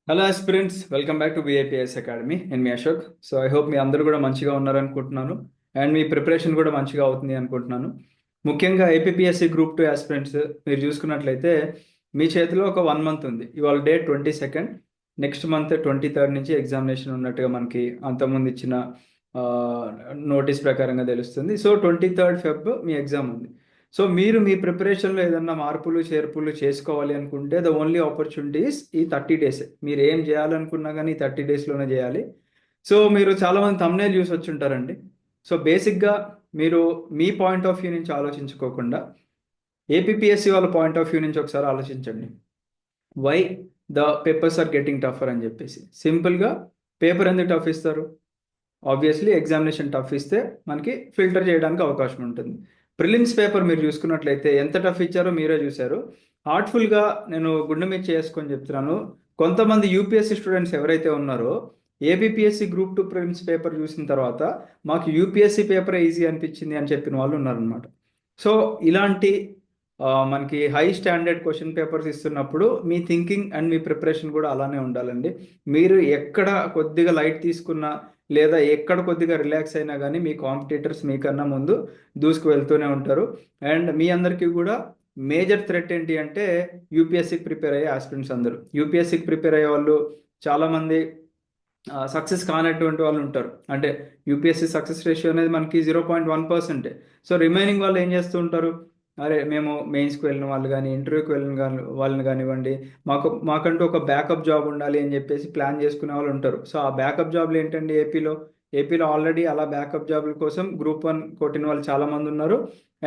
Hello aspirants, welcome back to VIPS academy. నేను మీ Ashok. So I hope మీ అందరూ కూడా మంచిగా ఉన్నారనుకుంటున్నాను అండ్ మీ ప్రిపరేషన్ కూడా మంచిగా అవుతుంది అనుకుంటున్నాను. ముఖ్యంగా ఏపీఎస్సి గ్రూప్ 2 ఆస్పిరెంట్స్ మీరు చూసుకున్నట్లయితే మీ చేతిలో ఒక 1 మంత్ ఉంది. ఇవాళ డేట్ 22. నెక్స్ట్ మంత్ 23 నుంచి ఎగ్జామినేషన్ ఉన్నట్టుగా మనకి అంతకుముందు ఇచ్చిన నోటీస్ ప్రకారంగా తెలుస్తుంది. సో 23 ఫెబ్ మీ ఎగ్జామ్ ఉంది. సో మీరు మీ ప్రిపరేషన్లో ఏదన్నా మార్పులు చేర్పులు చేసుకోవాలి అనుకుంటే ద ఓన్లీ ఆపర్చునిటీస్ ఈ 30 డేస్. మీరు ఏం చేయాలనుకున్నా కానీ ఈ 30 డేస్లోనే చేయాలి. సో మీరు చాలామంది thumbnail చూసి వచ్చి ఉంటారండి. సో బేసిక్గా మీరు మీ పాయింట్ ఆఫ్ వ్యూ నుంచి ఆలోచించుకోకుండా ఏపీఎస్సి వాళ్ళ పాయింట్ ఆఫ్ వ్యూ నుంచి ఒకసారి ఆలోచించండి. Why the papers are getting tougher అని చెప్పేసి. సింపుల్గా పేపర్ ఎందుకు టఫ్ ఇస్తారు? ఆబ్వియస్లీ ఎగ్జామినేషన్ టఫ్ ఇస్తే మనకి ఫిల్టర్ చేయడానికి అవకాశం ఉంటుంది. ప్రిలిమ్స్ పేపర్ మీరు చూసుకున్నట్లయితే ఎంత టఫ్ ఇచ్చారో మీరే చూశారు. హార్ట్ఫుల్గా నేను గుండె మీద చేసుకొని చెప్తున్నాను, కొంతమంది యూపీఎస్సీ స్టూడెంట్స్ ఎవరైతే ఉన్నారో ఏబిపిఎస్సి గ్రూప్ 2 ప్రిలిమ్స్ పేపర్ చూసిన తర్వాత మాకు యూపీఎస్సీ పేపర్ ఈజీ అనిపించింది అని చెప్పిన వాళ్ళు ఉన్నారనమాట. సో ఇలాంటి మనకి హై స్టాండర్డ్ క్వశ్చన్ పేపర్స్ ఇస్తున్నప్పుడు మీ థింకింగ్ అండ్ మీ ప్రిపరేషన్ కూడా అలానే ఉండాలండి. మీరు ఎక్కడ కొద్దిగా లైట్ తీసుకున్నా లేదా ఎక్కడ కొద్దిగా రిలాక్స్ అయినా కానీ మీ కాంపిటీటర్స్ మీకన్నా ముందు దూసుకు వెళ్తూనే ఉంటారు. అండ్ మీ అందరికీ కూడా మేజర్ థ్రెట్ ఏంటి అంటే యూపీఎస్సీకి ప్రిపేర్ అయ్యే ఆస్పిరెంట్స్ అందరూ. యూపీఎస్సీకి ప్రిపేర్ అయ్యే వాళ్ళు చాలామంది సక్సెస్ కానటువంటి వాళ్ళు ఉంటారు. అంటే యూపీఎస్సీ సక్సెస్ రేషియో అనేది మనకి 0.1%. సో రిమైనింగ్ వాళ్ళు ఏం చేస్తూ ఉంటారు, అరే మేము మెయిన్స్కి వెళ్ళిన వాళ్ళు కానీ ఇంటర్వ్యూకి వెళ్ళిన వాళ్ళని కానివ్వండి, మాకంటూ ఒక బ్యాకప్ జాబ్ ఉండాలి అని చెప్పేసి ప్లాన్ చేసుకునే వాళ్ళు ఉంటారు. సో ఆ బ్యాకప్ జాబ్లు ఏంటండి, ఏపీలో ఆల్రెడీ అలా బ్యాకప్ జాబ్ల కోసం గ్రూప్ 1 కొట్టిన వాళ్ళు చాలామంది ఉన్నారు.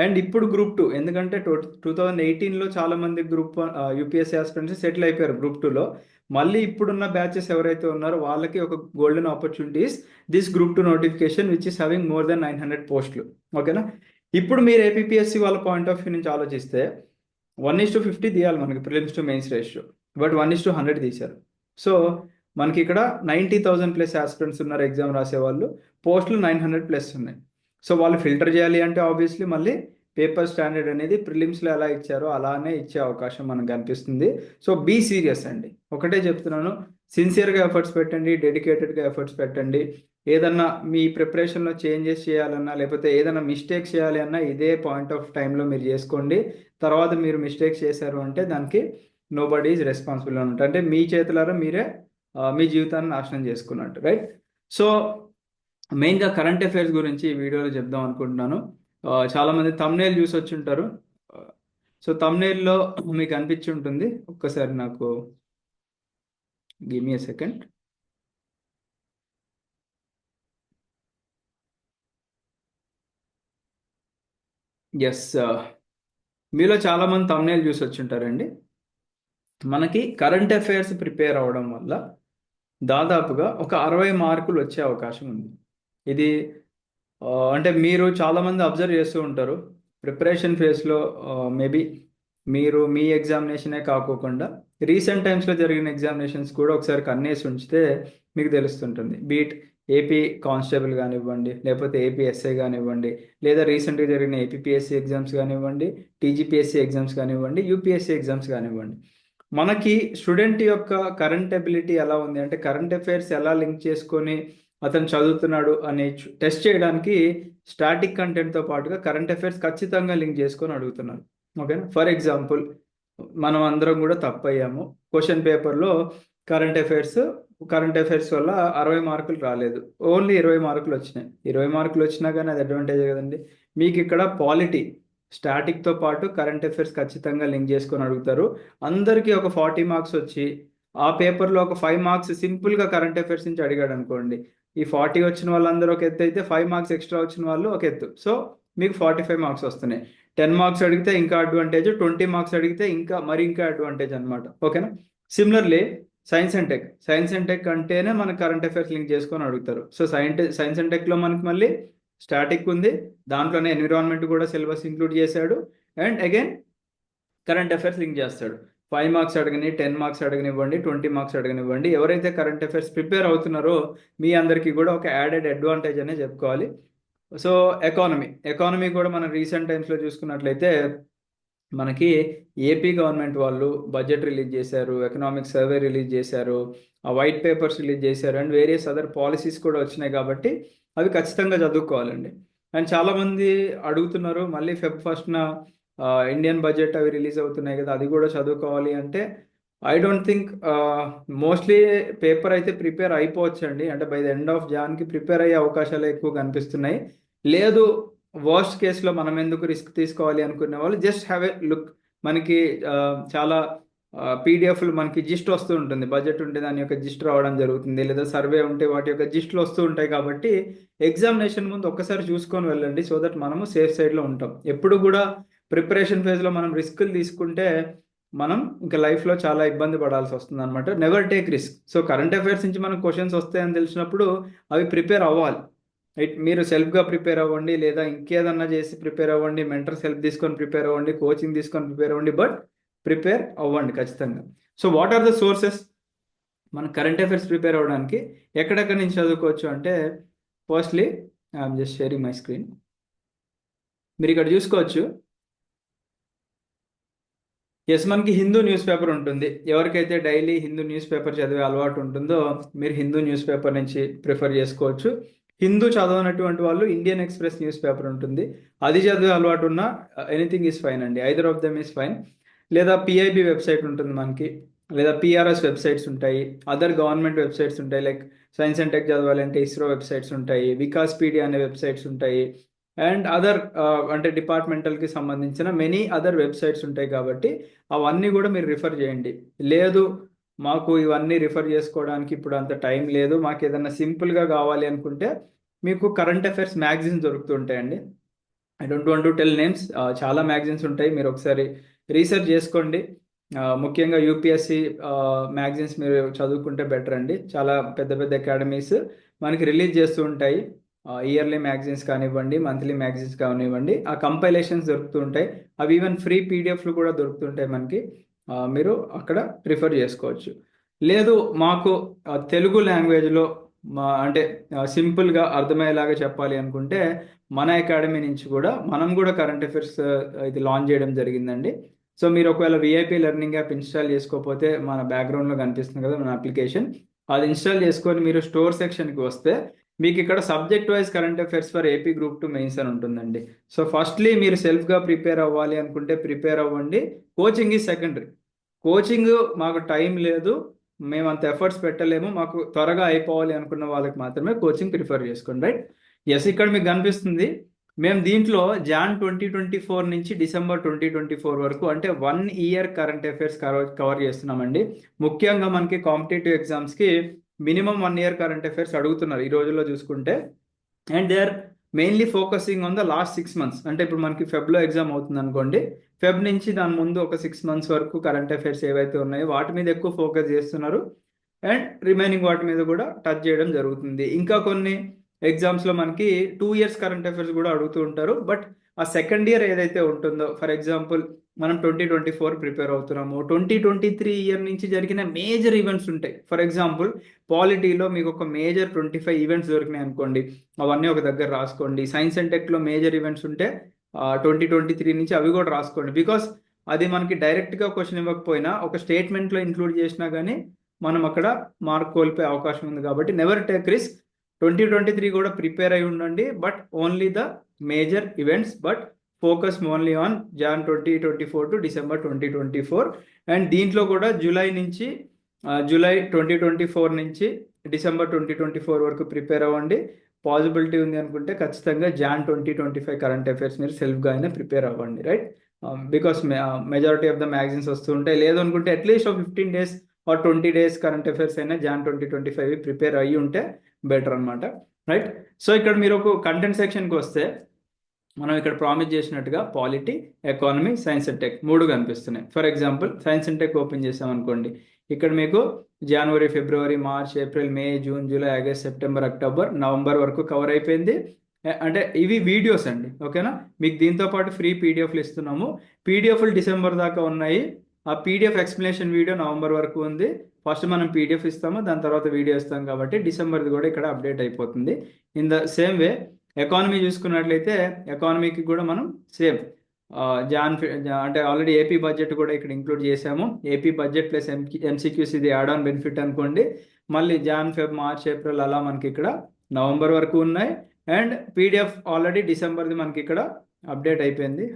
అండ్ ఇప్పుడు గ్రూప్ 2, ఎందుకంటే 2018లో చాలామంది గ్రూప్ 1 యూపీఎస్సీ ఆస్పిరెంట్స్ సెటిల్ అయిపోయారు గ్రూప్ 2లో. మళ్ళీ ఇప్పుడున్న బ్యాచెస్ ఎవరైతే ఉన్నారో వాళ్ళకి ఒక golden opportunities this group 2 notification which is having more than 900 పోస్టులు. ఓకేనా? ఇప్పుడు మీరు ఏపీఎస్సి వాళ్ళ పాయింట్ ఆఫ్ వ్యూ నుంచి ఆలోచిస్తే 1:50 తీయాలి మనకి prelims to mains ratio, but 1:100 తీశారు. సో మనకి ఇక్కడ 90,000+ ఆస్పిరెంట్స్ ఉన్నారు ఎగ్జామ్ రాసేవాళ్ళు, పోస్టులు 900+ ఉన్నాయి. సో వాళ్ళు ఫిల్టర్ చేయాలి అంటే ఆబ్వియస్లీ మళ్ళీ పేపర్ స్టాండర్డ్ అనేది ప్రిలిమ్స్లో ఎలా ఇచ్చారో అలానే ఇచ్చే అవకాశం మనకు కనిపిస్తుంది. సో బీ సీరియస్ అండి, ఒకటే చెప్తున్నాను, సిన్సియర్గా ఎఫర్ట్స్ పెట్టండి, డెడికేటెడ్గా ఎఫర్ట్స్ పెట్టండి. ఏదన్నా మీ ప్రిపరేషన్లో చేంజెస్ చేయాలన్నా లేకపోతే ఏదైనా మిస్టేక్స్ చేయాలి అన్నా ఇదే పాయింట్ ఆఫ్ టైంలో మీరు చేసుకోండి. తర్వాత మీరు మిస్టేక్స్ చేశారు అంటే దానికి నోబడీ ఈజ్ రెస్పాన్సిబుల్ అన్నట్టు. అంటే మీ చేతులారా మీరే మీ జీవితాన్ని నాశనం చేసుకున్నట్టు, రైట్? సో మెయిన్గా కరెంట్ అఫైర్స్ గురించి ఈ వీడియోలో చెప్దాం అనుకుంటున్నాను. చాలామంది thumbnail చూసి వచ్చి ఉంటారు. సో thumbnailలో మీకు అనిపించి ఉంటుంది, ఒక్కసారి నాకు give me a second. Yes, మీలో చాలామంది thumbnail చూసి వచ్చి ఉంటారండి. మనకి కరెంట్ అఫైర్స్ ప్రిపేర్ అవ్వడం వల్ల దాదాపుగా ఒక 60 మార్కులు వచ్చే అవకాశం ఉంది. ఇది అంటే మీరు చాలామంది అబ్జర్వ్ చేస్తూ ఉంటారు ప్రిపరేషన్ ఫేస్లో. మేబీ మీరు మీ ఎగ్జామినేషనే కాకోకుండా రీసెంట్ టైమ్స్లో జరిగిన ఎగ్జామినేషన్స్ కూడా ఒకసారి కన్నేసి ఉంచితే మీకు తెలుస్తుంటుంది. బీట్ ఏపీ కానిస్టేబుల్ కానివ్వండి, లేకపోతే ఏపీఎస్ఐ కానివ్వండి, లేదా రీసెంట్గా జరిగిన ఏపీఎస్సి ఎగ్జామ్స్ కానివ్వండి, టీజీపీఎస్సి ఎగ్జామ్స్ కానివ్వండి, యూపీఎస్సి ఎగ్జామ్స్ కానివ్వండి. మనకి స్టూడెంట్ యొక్క కరెంట్ ఎబిలిటీ ఎలా ఉంది అంటే కరెంట్ అఫైర్స్ ఎలా లింక్ చేసుకొని అతను చదువుతున్నాడు అని టెస్ట్ చేయడానికి స్టాటిక్ కంటెంట్తో పాటుగా కరెంట్ అఫైర్స్ ఖచ్చితంగా లింక్ చేసుకొని అడుగుతున్నారు. ఓకేనా? ఫర్ ఎగ్జాంపుల్, మనం అందరం కూడా తప్పయ్యాము. క్వశ్చన్ పేపర్లో కరెంట్ అఫైర్స్ వల్ల 60 మార్కులు రాలేదు, ఓన్లీ 20 మార్కులు వచ్చినాయి. 20 మార్కులు వచ్చినా కానీ అది అడ్వాంటేజ్ కదండి. మీకు ఇక్కడ పాలిటీ స్టాటిక్తో పాటు కరెంట్ అఫైర్స్ ఖచ్చితంగా లింక్ చేసుకొని అడుగుతారు. అందరికీ ఒక 40 మార్క్స్ వచ్చి ఆ పేపర్లో ఒక 5 మార్క్స్ సింపుల్గా కరెంట్ అఫైర్స్ నుంచి అడిగాడు అనుకోండి, ఈ 40 వచ్చిన వాళ్ళందరూ ఒక ఎత్తు అయితే 5 మార్క్స్ ఎక్స్ట్రా వచ్చిన వాళ్ళు ఒక ఎత్తు. సో మీకు 45 మార్క్స్ వస్తున్నాయి. 10 మార్క్స్ అడిగితే ఇంకా అడ్వాంటేజ్, 20 మార్క్స్ అడిగితే ఇంకా అడ్వాంటేజ్ అనమాట. ఓకేనా? సిమిలర్లీ సైన్స్ అండ్ టెక్ అంటేనే మనకు కరెంట్ అఫైర్స్ లింక్ చేసుకొని అడుగుతారు. సో సైన్స్ అండ్ టెక్లో మనకి మళ్ళీ స్టాటిక్ ఉంది, దాంట్లోనే ఎన్విరాన్మెంట్ కూడా సిలబస్ ఇంక్లూడ్ చేశాడు, and again current affairs link చేస్తాడు. 5 మార్క్స్ అడగని, 10 మార్క్స్ అడగనివ్వండి, 20 మార్క్స్ అడగనివ్వండి, ఎవరైతే కరెంట్ అఫైర్స్ ప్రిపేర్ అవుతున్నారో మీ అందరికీ కూడా ఒక యాడెడ్ అడ్వాంటేజ్ అనే చెప్పుకోవాలి. సో ఎకానమీ కూడా మనం రీసెంట్ టైమ్స్లో చూసుకున్నట్లయితే మనకి ఏపీ గవర్నమెంట్ వాళ్ళు బడ్జెట్ రిలీజ్ చేశారు, ఎకనామిక్ సర్వే రిలీజ్ చేశారు, ఆ వైట్ పేపర్స్ రిలీజ్ చేశారు అండ్ వేరియస్ అదర్ పాలసీస్ కూడా వచ్చినాయి కాబట్టి అవి ఖచ్చితంగా చదువుకోవాలండి. అండ్ చాలామంది అడుగుతున్నారు మళ్ళీ ఫెబ్ 1న ఇండియన్ బడ్జెట్ అవి రిలీజ్ అవుతున్నాయి కదా, అది కూడా చదువుకోవాలి అంటే I don't think. Mostly paper అయితే ప్రిపేర్ అయిపోవచ్చండి, అంటే బై ద ఎండ్ ఆఫ్ జాన్కి ప్రిపేర్ అయ్యే అవకాశాలు ఎక్కువ కనిపిస్తున్నాయి. లేదు, వర్స్ట్ కేసులో మనం ఎందుకు రిస్క్ తీసుకోవాలి అనుకునే వాళ్ళు జస్ట్ హ్యావ్ ఏ లుక్. మనకి చాలా పీడిఎఫ్లు మనకి జిస్ట్ వస్తూ ఉంటుంది, బడ్జెట్ ఉంటే దాని యొక్క జిస్ట్ రావడం జరుగుతుంది, లేదా సర్వే ఉంటే వాటి యొక్క జిస్ట్లు వస్తూ ఉంటాయి. కాబట్టి ఎగ్జామినేషన్ ముందు ఒక్కసారి చూసుకొని వెళ్ళండి, సో దట్ మనము సేఫ్ సైడ్లో ఉంటాం. ఎప్పుడు కూడా ప్రిపరేషన్ ఫేజ్లో మనం రిస్కులు తీసుకుంటే మనం ఇంకా లైఫ్లో చాలా ఇబ్బంది పడాల్సి వస్తుంది అనమాట. Never take risk. So current affairs నుంచి మనకు క్వశ్చన్స్ వస్తాయని తెలిసినప్పుడు అవి ప్రిపేర్ అవ్వాలి. మీరు సెల్ఫ్గా ప్రిపేర్ అవ్వండి, లేదా ఇంకేదన్నా చేసి ప్రిపేర్ అవ్వండి, మెంటర్స్ హెల్ప్ తీసుకొని ప్రిపేర్ అవ్వండి, కోచింగ్ తీసుకొని ప్రిపేర్ అవ్వండి, బట్ ప్రిపేర్ అవ్వండి ఖచ్చితంగా. So what are the sources మన కరెంట్ అఫైర్స్ ప్రిపేర్ అవ్వడానికి? ఎక్కడెక్కడి నుంచి చదువుకోవచ్చు అంటే, firstly I'm just sharing my screen. మీరు ఇక్కడ చూసుకోవచ్చు. ఎస్, మనకి హిందూ న్యూస్ పేపర్ ఉంటుంది. ఎవరికైతే డైలీ హిందూ న్యూస్ పేపర్ చదివే అలవాటు ఉంటుందో మీరు హిందూ న్యూస్ పేపర్ నుంచి ప్రిఫర్ చేసుకోవచ్చు. హిందూ చదవనటువంటి వాళ్ళు ఇండియన్ ఎక్స్ప్రెస్ న్యూస్ పేపర్ ఉంటుంది, అది చదివే అలవాటు ఉన్న ఎనీథింగ్ ఈజ్ ఫైన్ అండి, either of them is fine. లేదా పిఐబి వెబ్సైట్ ఉంటుంది మనకి, లేదా పిఆర్ఎస్ వెబ్సైట్స్ ఉంటాయి, అదర్ గవర్నమెంట్ వెబ్సైట్స్ ఉంటాయి, లైక్ సైన్స్ అండ్ టెక్ చదవాలంటే ఇస్రో వెబ్సైట్స్ ఉంటాయి, వికాస్ పీడియా అనే వెబ్సైట్స్ ఉంటాయి, అండ్ అదర్ అంటే డిపార్ట్మెంటల్కి సంబంధించిన మెనీ అదర్ వెబ్సైట్స్ ఉంటాయి. కాబట్టి అవన్నీ కూడా మీరు రిఫర్ చేయండి. లేదు, మాకు ఇవన్నీ రిఫర్ చేసుకోవడానికి ఇప్పుడు అంత టైం లేదు, మాకు ఏదైనా సింపుల్గా కావాలి అనుకుంటే మీకు కరెంట్ అఫైర్స్ మ్యాగజైన్స్ దొరుకుతుంటాయండి. I don't want to tell names, చాలా మ్యాగజైన్స్ ఉంటాయి, మీరు ఒకసారి రీసెర్చ్ చేసుకోండి. ముఖ్యంగా యూపీఎస్సి మ్యాగజైన్స్ మీరు చదువుకుంటే బెటర్ అండి. చాలా పెద్ద పెద్ద అకాడమీస్ మనకి రిలీజ్ చేస్తూ ఉంటాయి, ఇయర్లీ మ్యాగజైన్స్ కానివ్వండి, మంత్లీ మ్యాగజైన్స్ కానివ్వండి, ఆ కంపైలేషన్స్ దొరుకుతూ ఉంటాయి. అవి ఈవెన్ ఫ్రీ పీడిఎఫ్లు కూడా దొరుకుతుంటాయి మనకి, మీరు అక్కడ ప్రిఫర్ చేసుకోవచ్చు. లేదు, మాకు తెలుగు లాంగ్వేజ్లో అంటే సింపుల్గా అర్థమయ్యేలాగా చెప్పాలి అనుకుంటే మన అకాడమీ నుంచి కూడా మనం కూడా కరెంట్ అఫైర్స్ ఇది లాంచ్ చేయడం జరిగిందండి. సో మీరు ఒకవేళ విఐపి లెర్నింగ్ యాప్ ఇన్స్టాల్ చేసుకోకపోతే మన బ్యాక్గ్రౌండ్లో కనిపిస్తుంది కదా మన అప్లికేషన్, అది ఇన్స్టాల్ చేసుకొని మీరు స్టోర్ సెక్షన్కి వస్తే మీకు ఇక్కడ subject wise current affairs for AP group 2 mains అని ఉంటుందండి. సో ఫస్ట్లీ మీరు సెల్ఫ్గా ప్రిపేర్ అవ్వాలి అనుకుంటే ప్రిపేర్ అవ్వండి. Coaching is secondary. కోచింగ్ మాకు టైం లేదు, మేము అంత ఎఫర్ట్స్ పెట్టలేము, మాకు త్వరగా అయిపోవాలి అనుకున్న వాళ్ళకి మాత్రమే కోచింగ్ ప్రిఫర్ చేసుకోండి, రైట్? ఎస్, ఇక్కడ మీకు కనిపిస్తుంది మేము దీంట్లో జాన్ 2024 నుంచి డిసెంబర్ 2024 వరకు, అంటే 1 ఇయర్ కరెంట్ అఫైర్స్ కవర్ చేస్తున్నామండి. ముఖ్యంగా మనకి కాంపిటేటివ్ ఎగ్జామ్స్కి మినిమం 1 ఇయర్ కరెంట్ అఫైర్స్ అడుగుతున్నారు ఈ రోజుల్లో చూసుకుంటే. And they are mainly focusing on the last 6 months. అంటే ఇప్పుడు మనకి ఫెబ్లో ఎగ్జామ్ అవుతుంది అనుకోండి, ఫెబ్ నుంచి దాని ముందు ఒక 6 months వరకు కరెంట్ అఫైర్స్ ఏవైతే ఉన్నాయో వాటి మీద ఎక్కువ ఫోకస్ చేస్తున్నారు, అండ్ రిమైనింగ్ వాటి మీద కూడా టచ్ చేయడం జరుగుతుంది. ఇంకా కొన్ని ఎగ్జామ్స్లో మనకి 2 years కరెంట్ అఫైర్స్ కూడా అడుగుతూ ఉంటారు, బట్ ఆ సెకండ్ ఇయర్ ఏదైతే ఉంటుందో, ఫర్ ఎగ్జాంపుల్ మనం 2024 ప్రిపేర్ అవుతున్నాము, 2023 ఇయర్ నుంచి జరిగిన మేజర్ ఈవెంట్స్ ఉంటాయి. ఫర్ ఎగ్జాంపుల్ పాలిటీలో మీకు ఒక మేజర్ 25 ఈవెంట్స్ దొరికినాయి అనుకోండి, అవన్నీ ఒక దగ్గర రాసుకోండి. సైన్స్ అండ్ టెక్లో మేజర్ ఈవెంట్స్ ఉంటే 2023 నుంచి అవి కూడా రాసుకోండి. బికాస్ అది మనకి డైరెక్ట్గా క్వశ్చన్ ఇవ్వకపోయినా ఒక స్టేట్మెంట్లో ఇంక్లూడ్ చేసినా కానీ మనం అక్కడ మార్క్ కోల్పోయే అవకాశం ఉంది. కాబట్టి నెవర్ టేక్ రిస్క్. 2023 కూడా ప్రిపేర్ అయి ఉండండి, but only the major events, but focus only on Jan 2024 to December 2024. And దీంట్లో కూడా జూలై 2024 నుంచి డిసెంబర్ 2024 వరకు ప్రిపేర్ అవ్వండి. పాసిబిలిటీ ఉంది అనుకుంటే ఖచ్చితంగా జాన్ 2025 కరెంట్ అఫైర్స్ మీరు సెల్ఫ్గా అయినా ప్రిపేర్ అవ్వండి, right? Because majority of the magazines వస్తూ ఉంటాయి. లేదు అనుకుంటే అట్లీస్ట్ ఒక 15 days or 20 days current affairs అయినా జాన్ 2025 ప్రిపేర్ అయ్యి ఉంటే బెటర్ అనమాట, రైట్? సో ఇక్కడ మీరు ఒక కంటెంట్ సెక్షన్కి వస్తే మనం ఇక్కడ ప్రామిస్ చేసినట్టుగా polity, economy, science and tech 3 కనిపిస్తున్నాయి. For example science and tech open చేసామనుకోండి, ఇక్కడ మీకు జనవరి, ఫిబ్రవరి, March, April, May, June, July, August, September, October, November వరకు కవర్ అయిపోయింది. అంటే ఇవి వీడియోస్ అండి, ఓకేనా? మీకు దీంతో పాటు ఫ్రీ పీడిఎఫ్లు ఇస్తున్నాము. పీడిఎఫ్లు డిసెంబర్ దాకా ఉన్నాయి. ఆ పీడిఎఫ్ ఎక్స్ప్లెనేషన్ వీడియో నవంబర్ వరకు ఉంది. ఫస్ట్ మనం పీడిఎఫ్ ఇస్తాము, దాని తర్వాత వీడియో ఇస్తాం, కాబట్టి డిసెంబర్ది కూడా ఇక్కడ అప్డేట్ అయిపోతుంది. In the same way economy చూసుకున్నట్లయితే ఎకానమీకి కూడా మనం సేమ్ అంటే ఆల్రెడీ ఏపీ బడ్జెట్ కూడా ఇక్కడ ఇంక్లూడ్ చేసాము. ఏపీ బడ్జెట్ ప్లస్ ఎంసీక్యూస్ ఇది యాడ్ ఆన్ బెనిఫిట్ అనుకోండి. మళ్ళీ జాన్, ఫెబ్, మార్చ్, ఏప్రిల్ అలా మనకి ఇక్కడ నవంబర్ వరకు ఉన్నాయి. అండ్ పీడిఎఫ్ ఆల్రెడీ డిసెంబర్ది మనకి ఇక్కడ అప్డేట్ అయిపోయింది.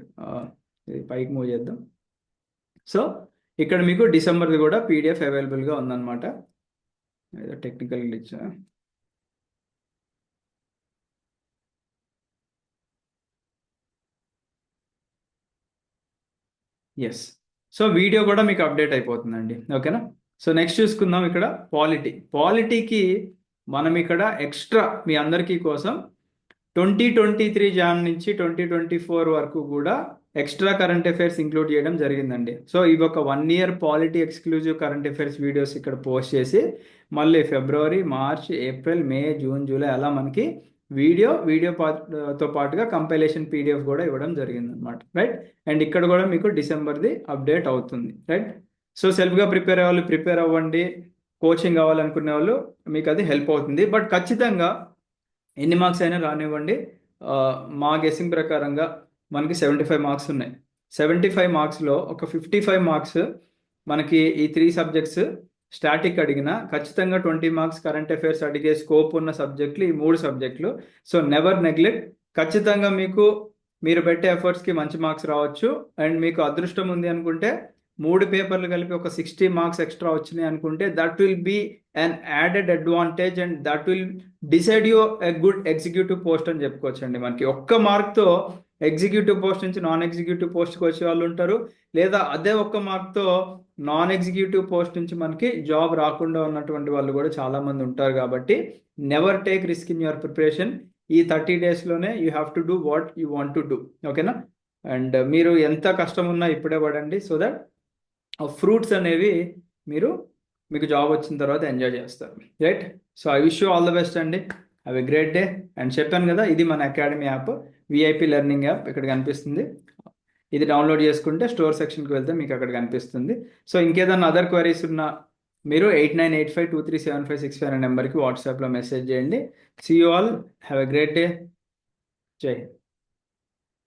ఇది పైకి మూవ్ చేద్దాం. సో ఇక్కడ మీకు డిసెంబర్ది కూడా పీడిఎఫ్ అవైలబుల్గా ఉందన్నమాట. ఏదో technical glitch. Yes. So video కూడా మీకు అప్డేట్ అయిపోతుందండి. ఓకేనా. సో నెక్స్ట్ చూసుకుందాం ఇక్కడ పాలిటీకి మనం ఇక్కడ ఎక్స్ట్రా మీ అందరికీ కోసం 2023 జాన్ నుంచి 2024 వరకు కూడా ఎక్స్ట్రా కరెంట్ అఫైర్స్ ఇంక్లూడ్ చేయడం జరిగిందండి. సో ఇవి ఒక 1 year polity exclusive current affairs videos ఇక్కడ పోస్ట్ చేసి మళ్ళీ ఫిబ్రవరి, March, April, May, June, July అలా మనకి వీడియోతో పాటుగా కంపైలేషన్ పీడిఎఫ్ కూడా ఇవ్వడం జరిగింది అనమాట. రైట్. అండ్ ఇక్కడ కూడా మీకు డిసెంబర్ది అప్డేట్ అవుతుంది. రైట్. సో సెల్ఫ్గా ప్రిపేర్ అయ్యే వాళ్ళు ప్రిపేర్ అవ్వండి. కోచింగ్ కావాలనుకునే వాళ్ళు మీకు అది హెల్ప్ అవుతుంది. బట్ ఖచ్చితంగా ఎన్ని మార్క్స్ అయినా రానివ్వండి, మా గెస్సింగ్ ప్రకారంగా మనకి 75 మార్క్స్ ఉన్నాయి. 75 మార్క్స్లో ఒక 55 మార్క్స్ మనకి ఈ 3 సబ్జెక్ట్స్ స్టాటిక్ అడిగిన, ఖచ్చితంగా 20 మార్క్స్ కరెంట్ అఫైర్స్ అడిగే స్కోప్ ఉన్న సబ్జెక్టులు ఈ 3 సబ్జెక్టులు. So never neglect. ఖచ్చితంగా మీరు పెట్టే ఎఫర్ట్స్కి మంచి మార్క్స్ రావచ్చు. అండ్ మీకు అదృష్టం ఉంది అనుకుంటే 3 పేపర్లు కలిపి ఒక 60 మార్క్స్ ఎక్స్ట్రా వచ్చినాయి అనుకుంటే that will be an added advantage and that will decide you a good executive post అని చెప్పుకోవచ్చు అండి. మనకి ఒక్క మార్క్తో ఎగ్జిక్యూటివ్ పోస్ట్ నుంచి నాన్ ఎగ్జిక్యూటివ్ పోస్ట్కి వచ్చే వాళ్ళు ఉంటారు, లేదా అదే ఒక్క మార్క్తో నాన్ ఎగ్జిక్యూటివ్ పోస్ట్ నుంచి మనకి జాబ్ రాకుండా ఉన్నటువంటి వాళ్ళు కూడా చాలామంది ఉంటారు. కాబట్టి never take risk in your preparation. ఈ 30 daysలోనే you have to do what you want to do. ఓకేనా. అండ్ మీరు ఎంత కష్టం ఉన్నా ఇప్పుడే పడండి, సో దట్ ఫ్రూట్స్ అనేవి మీకు జాబ్ వచ్చిన తర్వాత ఎంజాయ్ చేస్తారు. Right. So I wish you all the best అండి. Have a great day. And చెప్పాను కదా, ఇది మన academy app, VIP learning app ఇక్కడ కనిపిస్తుంది. ఇది డౌన్లోడ్ చేసుకుంటే స్టోర్ సెక్షన్కి వెళ్తే మీకు అక్కడ కనిపిస్తుంది. సో ఇంకేదన్నా అదర్ క్వైరీస్ ఉన్నా మీరు 8985237565 అనే నెంబర్కి వాట్సాప్లో మెసేజ్ చేయండి. See you all. Have a great day. జై హింద్.